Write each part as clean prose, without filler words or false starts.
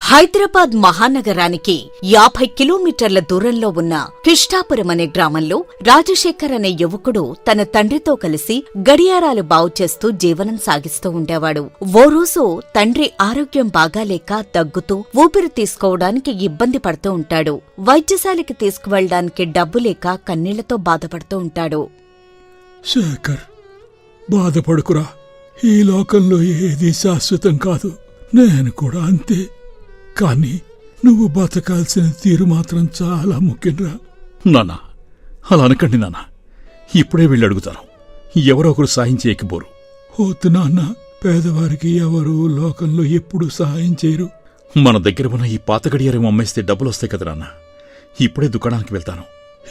హైదరాబాద్ మహానగరానికి 50 కిలోమీటర్ల దూరంలో ఉన్న కృష్ణాపురం అనే గ్రామంలో రాజశేఖర్ అనే యువకుడు తన తండ్రితో కలిసి గడియారాలు బావుచేస్తూ జీవనం సాగిస్తూ ఉండేవాడు. ఓ రోజు తండ్రి ఆరోగ్యం బాగాలేక దగ్గుతూ ఊపిరి తీసుకోవడానికి ఇబ్బంది పడుతూ ఉంటాడు. వైద్యశాలకి తీసుకువెళ్లడానికి డబ్బు లేక కన్నీళ్లతో బాధపడుతూ ఉంటాడు. శేఖర్, బాధపడుకురా. ఈ లోకంలో ఏదీ శాశ్వతం కాదు. నేను కూడా అంతే. కానీ నువ్వు బతకాల్సిన తీరు మాత్రం చాలా ముఖ్యంరా. నాన్నా, అలా అనకండి నాన్న. ఇప్పుడే వెళ్ళి అడుగుతాను. ఎవరో ఒకరు సాయం చేయకపోరు. వద్దు నాన్న, పేదవారికి ఎవరూ లోకంలో ఎప్పుడూ సహాయం చేయరు. మన దగ్గర ఉన్న ఈ పాత గడియారం అమ్మేస్తే డబ్బులొస్తాయి కదా నాన్న. ఇప్పుడే దుకాణానికి వెళ్తాను.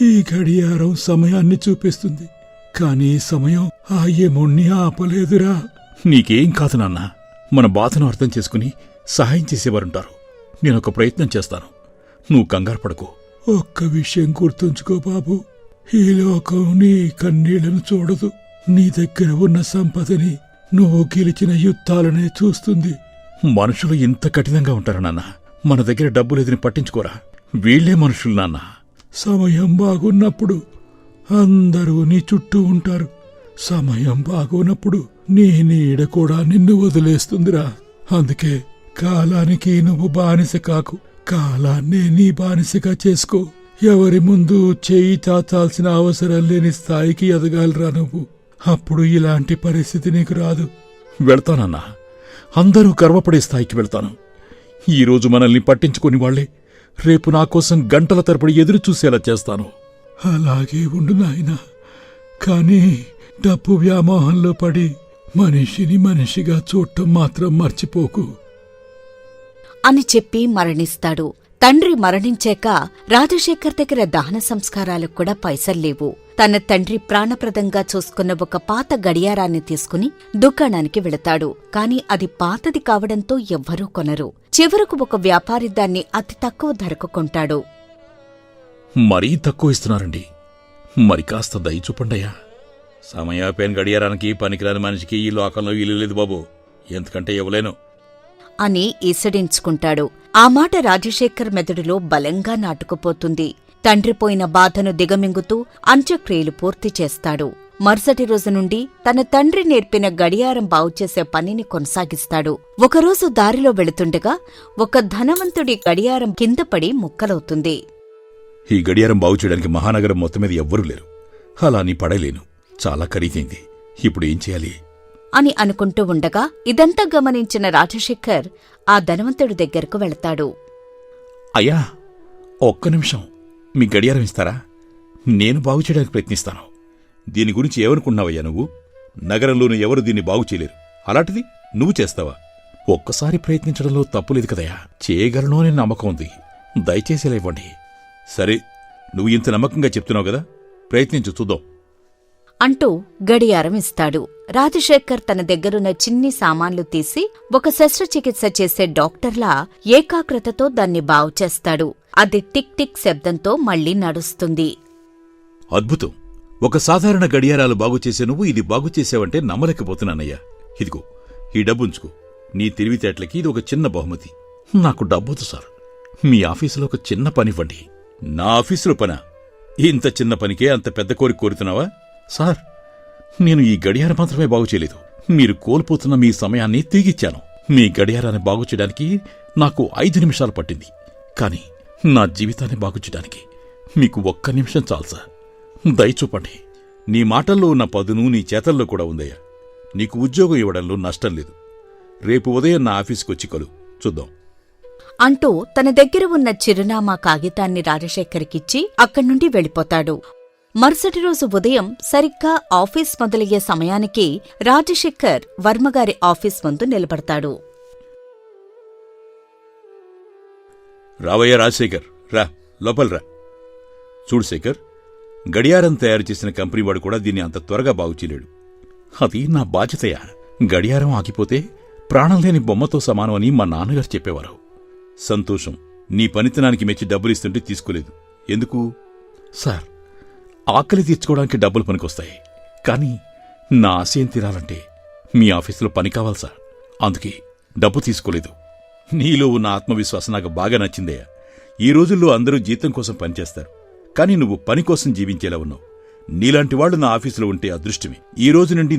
ఈ గడియారం సమయాన్ని చూపిస్తుంది, కానీ సమయం ఆ యముణ్ణి ఆపలేదురా. నీకేం కాదు నాన్న. మన బాధను అర్థం చేసుకుని సహాయం చేసేవారుంటారు. నేనొక ప్రయత్నం చేస్తాను. నువ్వు కంగారు పడకు. ఒక్క విషయం గుర్తుంచుకో బాబు, ఈ లోకం నీ కన్నీళ్లను చూడదు. నీ దగ్గర ఉన్న సంపదని, నువ్వు గెలిచిన యుద్ధాలనే చూస్తుంది. మనుషులు ఇంత కఠినంగా ఉంటారు నాన్న. మన దగ్గర డబ్బు లేదని పట్టించుకోరా. వీళ్లే మనుషులు నాన్న. సమయం బాగున్నప్పుడు అందరూ నీ చుట్టూ ఉంటారు. సమయం బాగున్నప్పుడు నీ నీడ కూడా నిన్ను వదిలేస్తుందిరా. అందుకే కాలానికి నువ్వు బానిస కాకు, కాలాన్నే నీ బానిసగా చేసుకో. ఎవరి ముందు చేయి చాచాల్సిన అవసరం లేని స్థాయికి ఎదగాలరా నువ్వు. అప్పుడు ఇలాంటి పరిస్థితి నీకు రాదు. వెళ్తానన్నా. అందరూ గర్వపడే స్థాయికి వెళ్తాను. ఈరోజు మనల్ని పట్టించుకుని వాళ్లే రేపు నా కోసం గంటల తరబడి ఎదురు చూసేలా చేస్తాను. అలాగే ఉండు నాయనా. కానీ డబ్బు వ్యామోహంలో పడి మనిషిని మనిషిగా చూడటం మాత్రం మర్చిపోకు అని చెప్పి మరణిస్తాడు. తండ్రి మరణించాక రాజశేఖర్ దగ్గర దహన సంస్కారాలకు కూడా పైసల్లేవు. తన తండ్రి ప్రాణప్రదంగా చూసుకున్న ఒక పాత గడియారాన్ని తీసుకుని దుకాణానికి వెళతాడు. కాని అది పాతది కావడంతో ఎవ్వరూ కొనరు. చివరకు ఒక వ్యాపారి దాన్ని అతి తక్కువ ధరకు కొంటాడు. మరీ తక్కువ ఇస్తున్నారండి. మరి కాస్త దయ చూపండయ్యా. సమయాపేన గడియారానికి పనికిరాని మనిషికి ఈ లోకంలో ఇల్లు లేదు బాబు. ఎందుకంటే ఇవ్వలేను అని ఈసడించుకుంటాడు. ఆ మాట రాజశేఖర్ మెదడులో బలంగా నాటుకుపోతుంది. తండ్రిపోయిన బాధను దిగమింగుతూ అంత్యక్రియలు పూర్తి చేస్తాడు. మరుసటి రోజు నుండి తన తండ్రి నేర్పిన గడియారం బావుచేసే పనిని కొనసాగిస్తాడు. ఒకరోజు దారిలో వెళుతుండగా ఒక ధనవంతుడి గడియారం కిందపడి ముక్కలవుతుంది. ఈ గడియారం బాగు చేయడానికి మహానగరం మొత్తం మీద ఎవ్వరూ లేరు. అలా నీ పడలేను. చాలా ఖరీదైంది. ఇప్పుడు ఏం చేయాలి అని అనుకుంటూ ఉండగా ఇదంతా గమనించిన రాజశేఖర్ ఆ ధనవంతుడి దగ్గరకు వెళతాడు. అయ్యా, ఒక్క నిమిషం మీ గడియారం ఇస్తారా? నేను బాగు చేయడానికి ప్రయత్నిస్తాను. దీని గురించి ఏమనుకున్నావయ్యా నువ్వు? నగరంలోనూ ఎవరు దీన్ని బాగు చేయలేరు. అలాంటిది నువ్వు చేస్తావా? ఒక్కసారి ప్రయత్నించడంలో తప్పులేదు కదయ్యా. చేయగలను అనే నమ్మకం ఉంది. దయచేసి ఇలా ఇవ్వండి. సరే, నువ్వు ఇంత నమ్మకంగా చెప్తున్నావు కదా, ప్రయత్నించు, చూద్దాం అంటూ గడియారం ఇస్తాడు. రాజశేఖర్ తన దగ్గరున్న చిన్ని సామాన్లు తీసి ఒక శస్త్రచికిత్స చేసే డాక్టర్లా ఏకాగ్రతతో దాన్ని బావుచేస్తాడు. అది టిక్ టిక్ శబ్దంతో మళ్లీ నడుస్తుంది. అద్భుతం. ఒక సాధారణ గడియారాలు బాగుచేసే నువ్వు ఇది బాగుచేసావంటే నమ్మలేకపోతున్నానయ్యా. ఇదిగో, ఈ డబ్బుంచుకో. నీ తెలివితేటలకి ఇది ఒక చిన్న బహుమతి. నాకు డబ్బొద్దు సార్. మీ ఆఫీసులో ఒక చిన్న పనివ్వండి. నా ఆఫీసులో పనా? ఇంత చిన్న పనికే అంత పెద్ద కోరిక కోరుతున్నావా? సార్, నేను ఈ గడియారం మాత్రమే బాగుచేయలేదు. మీరు కోల్పోతున్న మీ సమయాన్ని తిరిగిచ్చాను. మీ గడియారాన్ని బాగుచేయడానికి నాకు 5 నిమిషాలు పట్టింది. కాని నా జీవితాన్ని బాగుచేయడానికి మీకు 1 నిమిషం చాలు సార్. దయచూపండి. నీ మాటల్లో ఉన్న పదును నీ చేతల్లో కూడా ఉందయ్యా. నీకు ఉద్యోగం ఇవ్వడంలో నష్టం లేదు. రేపు ఉదయం నా ఆఫీసుకొచ్చి కలు, చూద్దాం అంటూ తన దగ్గర ఉన్న చిరునామా కాగితాన్ని రాజశేఖర్కిచ్చి అక్కడ్నుండి వెళ్ళిపోతాడు. మరుసటి రోజు ఉదయం సరిగ్గా ఆఫీస్ మొదలయ్యే సమయానికి రాజశేఖర్ వర్మగారి ఆఫీస్ ముందు నిలబడతాడు. రావయ్యా రాజశేఖర్, రా లోపలరా. చూడు శేఖర్, గడియారం తయారు చేసిన కంపెనీ వాడు కూడా దీన్ని అంత త్వరగా బాగుచేయలేడు. అది నా బాధ్యతయా. గడియారం ఆగిపోతే ప్రాణం లేని బొమ్మతో సమానం అని మా నాన్నగారు చెప్పేవారు. సంతోషం. నీ పనితనానికి మెచ్చి డబ్బులిస్తుంటే తీసుకోలేదు. ఎందుకు? సార్, ఆకలి తీర్చుకోవడానికి డబ్బులు పనికొస్తాయి. కానీ నా ఆశయం తీరాలంటే మీ ఆఫీసులో పని కావాలి సార్. అందుకే డబ్బు తీసుకోలేదు. నీలో ఉన్న ఆత్మవిశ్వాసం నాకు బాగా నచ్చిందయ్యా. ఈ రోజుల్లో అందరూ జీతం కోసం పనిచేస్తారు, కానీ నువ్వు పని కోసం జీవించేలా ఉన్నావు. నీలాంటి వాళ్ళు నా ఆఫీసులో ఉంటే అదృష్టమే. ఈ రోజు నుండి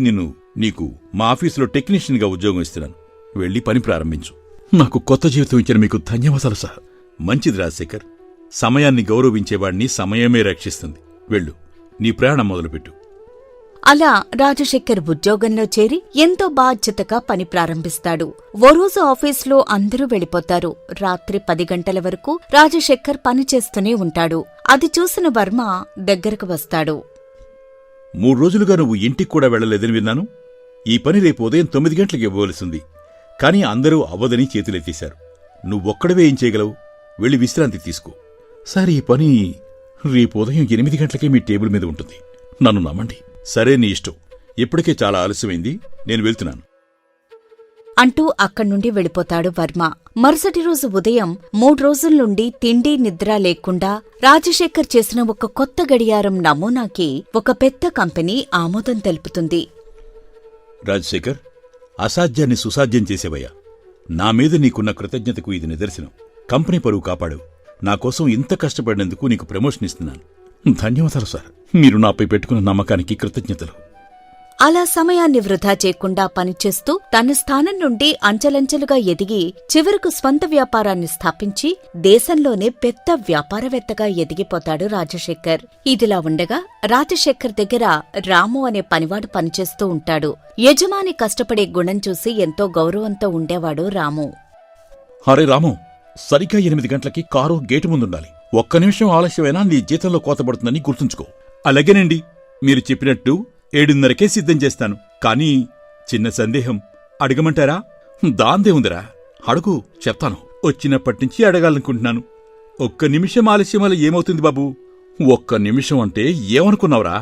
నీకు మా ఆఫీసులో టెక్నీషియన్గా ఉద్యోగం ఇస్తున్నాను. వెళ్ళి పని ప్రారంభించు. నాకు కొత్త జీవితం ఇచ్చిన మీకు ధన్యవాదాలు సార్. మంచిది రాజశేఖర్. సమయాన్ని గౌరవించేవాడిని సమయమే రక్షిస్తుంది. వెళ్ళు, నీ ప్రయాణం మొదలుపెట్టు. అలా రాజశేఖర్ ఉద్యోగంలో చేరి ఎంతో బాధ్యతగా పని ప్రారంభిస్తాడు. ఓ రోజు ఆఫీసులో అందరూ వెళ్ళిపోతారు. రాత్రి 10 గంటల వరకు రాజశేఖర్ పని చేస్తూనే ఉంటాడు. అది చూసిన వర్మ దగ్గరకు వస్తాడు. 3 రోజులుగా నువ్వు ఇంటికి కూడా వెళ్లలేదని విన్నాను. ఈ పని రేపు ఉదయం 9 గంటలకు ఇవ్వవలసింది. కానీ అందరూ అవ్వదని చేతులెత్తేశారు. నువ్వొక్కడవే ఏం చేయగలవు? వెళ్ళి విశ్రాంతి తీసుకో. సరే, ఈ పని రేపు ఉదయం 8 గంటలకే మీ టేబుల్ మీద ఉంటుంది. నన్ను నమ్మండి. సరే, నీ ఇష్టం. ఇప్పటికే చాలా ఆలస్యమైంది. నేను వెళ్తున్నాను అంటూ అక్కడ్నుండి వెళ్ళిపోతాడు వర్మ. మరుసటి రోజు ఉదయం 3 రోజుల నుండి తిండి నిద్ర లేకుండా రాజశేఖర్ చేసిన ఒక కొత్త గడియారం నమూనాకి ఒక పెద్ద కంపెనీ ఆమోదం తెలుపుతుంది. రాజశేఖర్, అసాధ్యాన్ని సుసాధ్యం చేసేవయ్యా. నా మీద నీకున్న కృతజ్ఞతకు ఇది నిదర్శనం. కంపెనీ పరువు కాపాడు. నా కోసం ఇంత కష్టపడినందుకు నీకు ప్రమోషన్ ఇస్తున్నాను. ధన్యవాదాలు సార్. మీరు నాపై పెట్టుకున్న నమ్మకానికి కృతజ్ఞతలు. అలా సమయాన్ని వృధా చేయకుండా పనిచేస్తూ తన స్థానం నుండి అంచెలంచెలుగా ఎదిగి చివరకు స్వంత వ్యాపారాన్ని స్థాపించి దేశంలోనే పెద్ద వ్యాపారవేత్తగా ఎదిగిపోతాడు రాజశేఖర్. ఇదిలా ఉండగా రాజశేఖర్ దగ్గర రాము అనే పనివాడు పనిచేస్తూ ఉంటాడు. యజమాని కష్టపడే గుణం చూసి ఎంతో గౌరవంతో ఉండేవాడు రాము. అరే రాము, సరిగ్గా 8 గంటలకి కారు గేటు ముందుండాలి. 1 నిమిషం ఆలస్యమైనా నీ జీతంలో కోతపడుతుందని గుర్తుంచుకో. అలాగేనండి. మీరు చెప్పినట్టు 7:30కే సిద్ధం చేస్తాను. కానీ చిన్న సందేహం, అడగమంటారా? దాందే ఉందిరా, అడుగు, చెప్తాను. వచ్చినప్పటినుంచి అడగాలనుకుంటున్నాను. 1 నిమిషం ఆలస్యం వల్ల ఏమవుతుంది బాబూ? 1 నిమిషం అంటే ఏమనుకున్నావురా?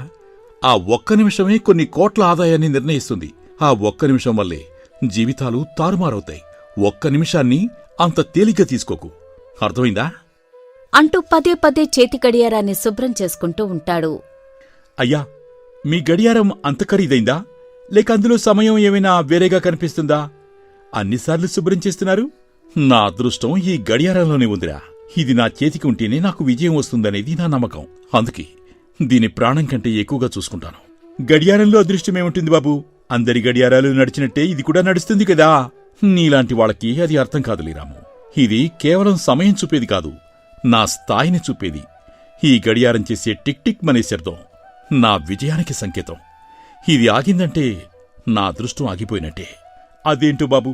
ఆ 1 నిమిషమే కొన్ని కోట్ల ఆదాయాన్ని నిర్ణయిస్తుంది. ఆ 1 నిమిషం వల్లే జీవితాలు తారుమారవుతాయి. 1 నిమిషాన్ని అంత తేలిగ్గా తీసుకోకు. అర్థమైందా? అంటూ పదే పదే చేతి గడియారాన్ని శుభ్రం చేసుకుంటూ ఉంటాడు. అయ్యా, మీ గడియారం అంత ఖరీదైందా? లేక అందులో సమయం ఏమైనా వేరేగా కనిపిస్తుందా? అన్నిసార్లు శుభ్రం చేస్తున్నారు. నా అదృష్టం ఈ గడియారంలోనే ఉందిరా. ఇది నా చేతికి ఉంటేనే నాకు విజయం వస్తుందనేది నా నమ్మకం. అందుకే దీని ప్రాణం కంటే ఎక్కువగా చూసుకుంటాను. గడియారంలో అదృష్టమేముంటుంది బాబూ? అందరి గడియారాలు నడిచినట్టే ఇది కూడా నడుస్తుంది కదా. నీలాంటి వాళ్ళకి అది అర్థం కాదులే రాము. ఇది కేవలం సమయం చూపేది కాదు, నా స్థాయిని చూపేది. ఈ గడియారం చేసే టిక్ టిక్ మనే శబ్దం నా విజయానికి సంకేతం. ఇది ఆగిందంటే నా అదృష్టం ఆగిపోయినట్టే. అదేంటో బాబు,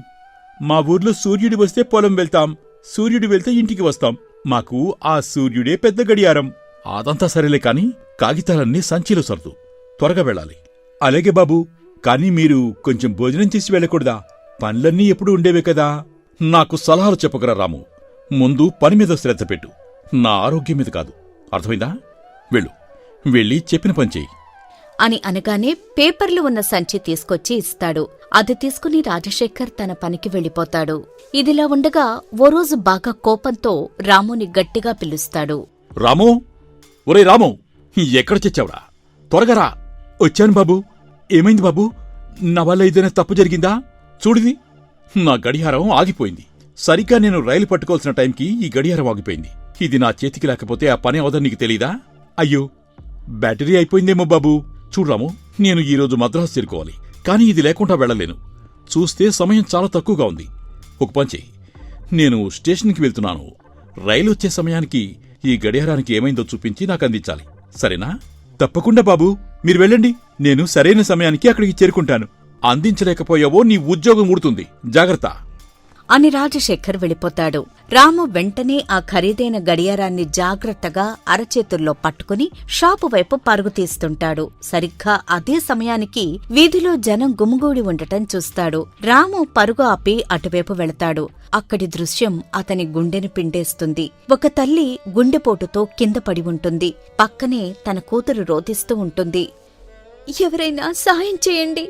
మా ఊర్లో సూర్యుడు వస్తే పొలం వెళ్తాం, సూర్యుడు వెళ్తే ఇంటికి వస్తాం. మాకు ఆ సూర్యుడే పెద్ద గడియారం. అదంతా సరేలే కాని కాగితాలన్నీ సంచిలో సర్దు, త్వరగా వెళ్ళాలి. అలాగే బాబూ, కానీ మీరు కొంచెం భోజనం చేసి వెళ్ళకూడదా? పనులన్నీ ఎప్పుడు ఉండేవే కదా. నాకు సలహాలు చెప్పకరా రాము. ముందు పని మీద శ్రద్ధ పెట్టు, నా ఆరోగ్యం మీద కాదు. అర్థమైందా? వెళ్ళు, వెళ్ళి చెప్పిన పని చెయ్యి అని అనగానే పేపర్లు ఉన్న సంచి తీసుకొచ్చి ఇస్తాడు. అది తీసుకుని రాజశేఖర్ తన పనికి వెళ్ళిపోతాడు. ఇదిలా ఉండగా ఓ రోజు బాగా కోపంతో రాముని గట్టిగా పిలుస్తాడు. రాము, ఒరే రాము, ఎక్కడ చచ్చావురా? త్వరగా రా. వచ్చాను బాబూ. ఏమైంది బాబూ? నా వల్ల ఏదైనా తప్పు జరిగిందా? చూడిది, నా గడియారం ఆగిపోయింది. సరిగ్గా నేను రైలు పట్టుకోవాల్సిన టైంకి ఈ గడియారం ఆగిపోయింది. ఇది నా చేతికి లేకపోతే ఆ పని అవదని నీకు తెలీదా? అయ్యో, బ్యాటరీ అయిపోయిందేమో బాబూ. చూడ్రాము, నేను ఈరోజు మద్రాసు చేరుకోవాలి, కానీ ఇది లేకుండా వెళ్లలేను. చూస్తే సమయం చాలా తక్కువగా ఉంది. ఒక పని చెయ్యి, నేను స్టేషన్కి వెళ్తున్నాను. రైలు వచ్చే సమయానికి ఈ గడియారానికి ఏమైందో చూపించి నాకు అందించాలి. సరేనా? తప్పకుండా బాబూ, మీరు వెళ్ళండి. నేను సరైన సమయానికి అక్కడికి చేరుకుంటాను. అందించలేకపోయావో నీ ఉద్యోగం ఊడుతుంది. జాగ్రత్త అని రాజశేఖర్ వెళ్ళిపోతాడు. రాము వెంటనే ఆ ఖరీదైన గడియారాన్ని జాగ్రత్తగా అరచేతుల్లో పట్టుకుని షాపు వైపు పరుగు తీస్తుంటాడు. సరిగ్గా అదే సమయానికి వీధిలో జనం గుమిగూడి ఉండటం చూస్తాడు. రాము పరుగు ఆపి అటువైపు వెళతాడు. అక్కడి దృశ్యం అతని గుండెని పిండేస్తుంది. ఒక తల్లి గుండెపోటుతో కింద పడి ఉంటుంది. పక్కనే తన కూతురు రోదిస్తూ ఉంటుంది. ఎవరైనా సాయం చేయండి,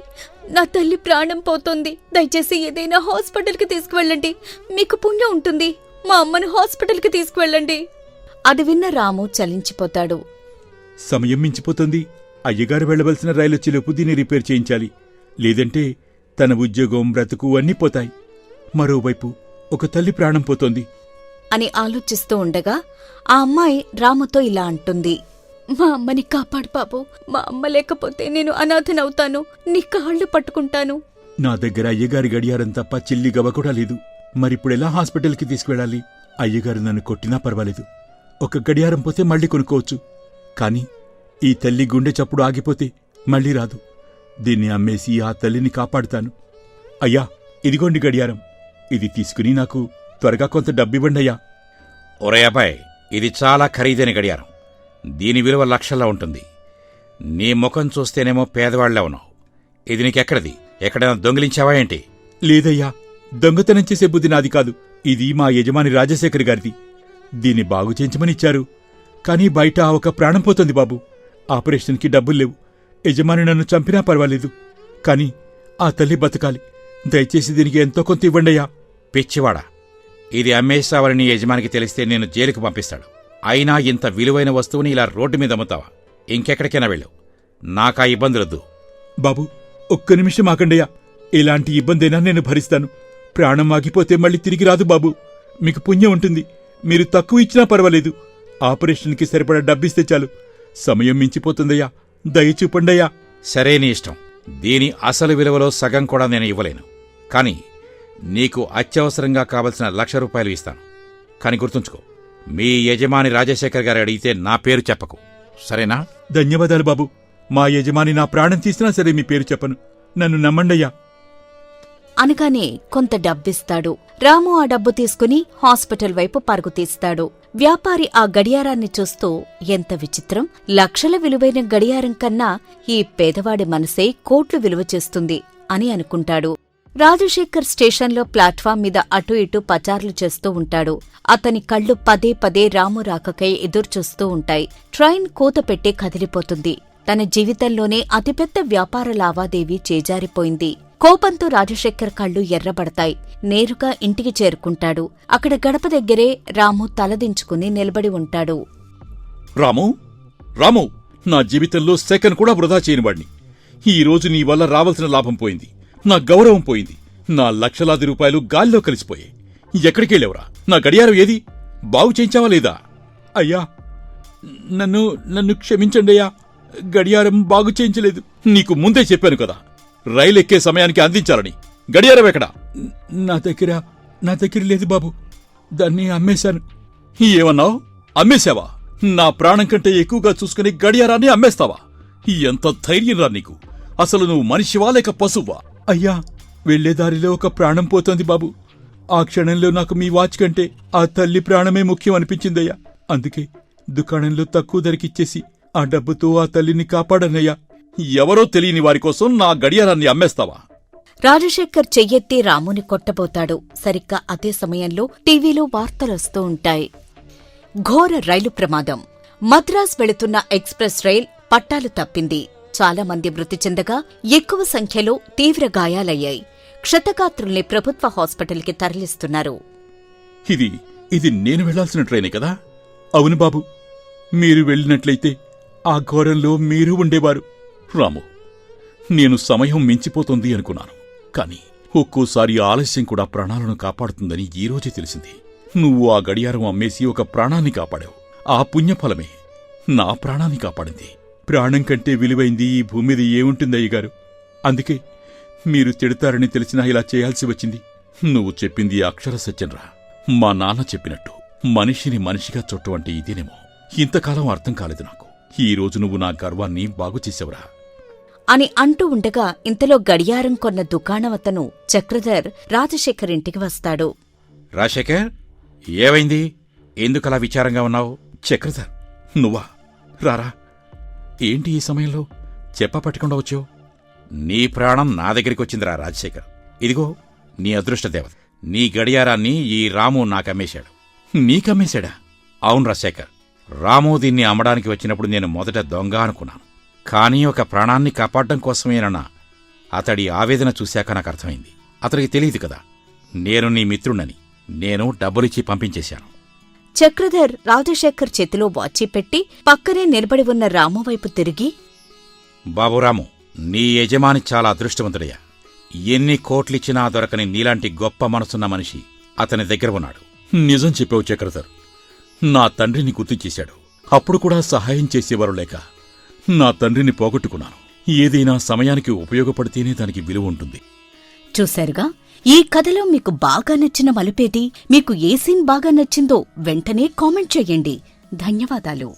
నా తల్లి ప్రాణం పోతుంది. దయచేసి ఏదైనా హాస్పిటల్కి తీసుకువెళ్ళండి, మీకు పుణ్యం ఉంటుంది. మా అమ్మను హాస్పిటల్కి తీసుకువెళ్ళండి. అది విన్న రాము చలించిపోతాడు. సమయం మించిపోతుంది. అయ్యగారు వెళ్లవలసిన రైలొచ్చేలోపు దీన్ని రిపేర్ చేయించాలి. లేదంటే తన ఉద్యోగం, బ్రతుకు అన్నీ పోతాయి. మరోవైపు ఒక తల్లి ప్రాణం పోతోంది అని ఆలోచిస్తూ ఉండగా ఆ అమ్మాయి రాముతో ఇలా అంటుంది. మా అమ్మని కాపాడు బాబు. మా అమ్మ లేకపోతే నేను అనాథనవుతాను. నీ కాళ్ళు పట్టుకుంటాను. నా దగ్గర అయ్యగారి గడియారం తప్ప చిల్లి గవ కూడా లేదు. మరిప్పుడెలా హాస్పిటల్కి తీసుకువెళ్ళాలి? అయ్యగారు నన్ను కొట్టినా పర్వాలేదు. ఒక గడియారం పోతే మళ్ళీ కొనుక్కోవచ్చు. కాని ఈ తల్లి గుండె చప్పుడు ఆగిపోతే మళ్ళీ రాదు. దీన్ని అమ్మేసి ఆ తల్లిని కాపాడుతాను. అయ్యా, ఇదిగోండి గడియారం. ఇది తీసుకుని నాకు త్వరగా కొంత డబ్బివ్వండయ్యా. ఒరే అబ్బాయి, ఇది చాలా ఖరీదైన గడియారం. దీని విలువ లక్షల్లో ఉంటుంది. నీ ముఖం చూస్తేనేమో పేదవాళ్లే ఉన్నావు. ఇది నీకెక్కడిది? ఎక్కడైనా దొంగిలించావా ఏంటి? లేదయ్యా, దొంగతనం చేసే బుద్ధి నాది కాదు. ఇది మా యజమాని రాజశేఖర్ గారిది. దీన్ని బాగు చేయించమని ఇచ్చారు. కానీ బయట ఒక ప్రాణం పోతుంది బాబు. ఆపరేషన్కి డబ్బులు లేవు. యజమాని నన్ను చంపినా పర్వాలేదు, కాని ఆ తల్లి బతకాలి. దయచేసి దీనికి ఎంతో కొంత ఇవ్వండయ్యా. పిచ్చివాడా, ఇది అమ్మేస్తావని నీ యజమానికి తెలిస్తే నేను జైలుకు పంపిస్తాడు. అయినా ఇంత విలువైన వస్తువుని ఇలా రోడ్డు మీద అమ్ముతావా? ఇంకెక్కడికైనా వెళ్ళు. నాకా ఇబ్బందులొద్దు. బాబు, ఒక్క నిమిషం ఆకండయ్యా. ఎలాంటి ఇబ్బందైనా నేను భరిస్తాను. ప్రాణం ఆగిపోతే మళ్ళీ తిరిగి రాదు బాబు. మీకు పుణ్యం ఉంటుంది. మీరు తక్కువ ఇచ్చినా పర్వాలేదు. ఆపరేషన్కి సరిపడా డబ్బిస్తే చాలు. సమయం మించిపోతుందయ్యా. దయచూపండయ్యా. సరే, నీ ఇష్టం. దీని అసలు విలువలో సగం కూడా నేను ఇవ్వలేను. కాని నీకు అత్యవసరంగా కావలసిన ₹1,00,000 ఇస్తాను. కాని గుర్తుంచుకో, మీ యజమాని రాజశేఖర్ గారు అడిగితే నా పేరు చెప్పకు, సరేనా? ధన్యవాదాలు బాబు. మా యజమాని నా ప్రాణం తీసినా సరే మీ పేరు చెప్పను. నన్ను నమ్మండయ్యా. అనగానే కొంత డబ్బిస్తాడు. రాము ఆ డబ్బు తీసుకుని హాస్పిటల్ వైపు పరుగు తీస్తాడు. వ్యాపారి ఆ గడియారాన్ని చూస్తూ, ఎంత విచిత్రం! లక్షల విలువైన గడియారం కన్నా ఈ పేదవాడి మనసే కోట్లు విలువ చేస్తుంది అని అనుకుంటాడు. రాజశేఖర్ స్టేషన్లో ప్లాట్ఫామ్ మీద అటూ ఇటూ పచార్లు చేస్తూ ఉంటాడు. అతని కళ్ళు పదే పదే రాము రాకకై ఎదురుచూస్తూ ఉంటాయి. ట్రైన్ కూతపెట్టి కదిలిపోతుంది. తన జీవితంలోనే అతిపెద్ద వ్యాపార లావాదేవీ చేజారిపోయింది. కోపంతో రాజశేఖర్ కళ్ళు ఎర్రబడతాయి. నేరుగా ఇంటికి చేరుకుంటాడు. అక్కడ గడప దగ్గరే రాము తలదించుకుని నిలబడి ఉంటాడు. రాము, రాము, నా జీవితంలో సెకండ్ కూడా వృధా చేయనివాణ్ణి. ఈరోజు నీ వల్ల రావాల్సిన లాభం పోయింది. నా గౌరవం పోయింది. నా లక్షలాది రూపాయలు గాల్లో కలిసిపోయాయి. ఎక్కడికెళ్ళేవరా? నా గడియారం ఏది? బాగు చేయించావా లేదా? అయ్యా, నన్ను క్షమించండియ్యా. గడియారం బాగు చేయించలేదు. నీకు ముందే చెప్పాను కదా, రైలెక్కే సమయానికి అందించాలని. గడియారం ఎక్కడా? నా దగ్గర లేదు బాబు. దాన్ని అమ్మేశాను. ఏమన్నావు? అమ్మేశావా? నా ప్రాణం కంటే ఎక్కువగా చూసుకుని గడియారాన్ని అమ్మేస్తావా? ఎంత ధైర్యం రా నీకు! అసలు నువ్వు మనిషివా లేక పశువా? అయ్యా, వెళ్లేదారిలో ఒక ప్రాణం పోతోంది బాబు. ఆ క్షణంలో నాకు మీ వాచ్ కంటే ఆ తల్లి ప్రాణమే ముఖ్యం అనిపించిందయ్యా. అందుకే దుకాణంలో తక్కువ ధరకిచ్చేసి ఆ డబ్బుతో ఆ తల్లిని కాపాడనయ్యా. ఎవరో తెలియని వారికోసం నా గడియారాన్ని అమ్మేస్తావా? రాజశేఖర్ చెయ్యెత్తి రాముని కొట్టబోతాడు. సరిగ్గా అదే సమయంలో టీవీలో వార్తలొస్తూ ఉంటాయి. ఘోర రైలు ప్రమాదం. మద్రాస్ వెళుతున్న ఎక్స్ప్రెస్ రైల్ పట్టాలు తప్పింది. చాలా మంది మృతి చెందగా ఎక్కువ సంఖ్యలో తీవ్ర గాయాలయ్యాయి. క్షతగాత్రుల్ని ప్రభుత్వ హాస్పిటల్కి తరలిస్తున్నారు. ఇది నేను వెళ్లాల్సిన ట్రైనే కదా? అవును బాబు. మీరు వెళ్ళినట్లయితే ఆ ఘోరంలో మీరు ఉండేవారు. రాము, నేను సమయం మించిపోతుంది అనుకున్నాను. కాని ఒక్కోసారి ఆలస్యం కూడా ప్రాణాలను కాపాడుతుందని ఈరోజే తెలిసింది. నువ్వు ఆ గడియారం అమ్మేసి ఒక ప్రాణాన్ని కాపాడావు. ఆ పుణ్యఫలమే నా ప్రాణాన్ని కాపాడింది. ప్రాణం కంటే విలువైంది ఈ భూమి మీద ఏముంటుంది అయ్యగారు? అందుకే మీరు తిడతారని తెలిసినా ఇలా చేయాల్సి వచ్చింది. నువ్వు చెప్పింది అక్షర సత్యంరా. మా నాన్న చెప్పినట్టు మనిషిని మనిషిగా చుట్టం అంటే ఇదేనేమో. ఇంతకాలం అర్థం కాలేదు నాకు. ఈరోజు నువ్వు నా గర్వాన్ని బాగుచేసావురా అని అంటూ ఉండగా ఇంతలో గడియారం కొన్న దుకాణమతను చక్రధర్ రాజశేఖర్ ఇంటికి వస్తాడు. రాజశేఖర్, ఏమైంది? ఎందుకలా విచారంగా ఉన్నావు? చక్రధర్, నువ్వా? రారా. ఏంటి ఈ సమయంలో చెప్పపట్టకుండా వచ్చావు? నీ ప్రాణం నా దగ్గరికి వచ్చిందిరా రాజశేఖర్. ఇదిగో నీ అదృష్ట దేవత. నీ గడియారాన్ని ఈ రాము నాకమ్మేశాడు. నీకమ్మేశాడా? అవును రాజశేఖర్. రాము దీన్ని అమ్మడానికి వచ్చినప్పుడు నేను మొదట దొంగ అనుకున్నాను. కానీ ఒక ప్రాణాన్ని కాపాడడం కోసమేనన్నా అతడి ఆవేదన చూశాక నాకు అర్థమైంది. అతడికి తెలియదు కదా నేను నీ మిత్రుణ్ణని. నేను డబ్బులిచ్చి పంపించేశాను. చక్రధర్ రాజశేఖర్ చేతిలో వాచి పెట్టి పక్కనే నిలబడి ఉన్న రాము వైపు తిరిగి, బాబురాము, నీ యజమాని చాలా అదృష్టవంతుడయ్యా. ఎన్ని కోట్లిచ్చినా దొరకని నీలాంటి గొప్ప మనసున్న మనిషి అతని దగ్గర ఉన్నాడు. నిజం చెప్పావు చక్రధర్. నా తండ్రిని గుర్తు చేశాడు. అప్పుడు కూడా సహాయం చేసేవారు లేక నా తండ్రిని పోగొట్టుకున్నాను. ఏదైనా సమయానికి ఉపయోగపడితేనే దానికి విలువ ఉంటుంది. చూశారుగా, ఈ కథలో మీకు బాగా నచ్చిన మలుపేటి? మీకు ఏ సీన్ బాగా నచ్చిందో వెంటనే కామెంట్ చేయండి. ధన్యవాదాలు.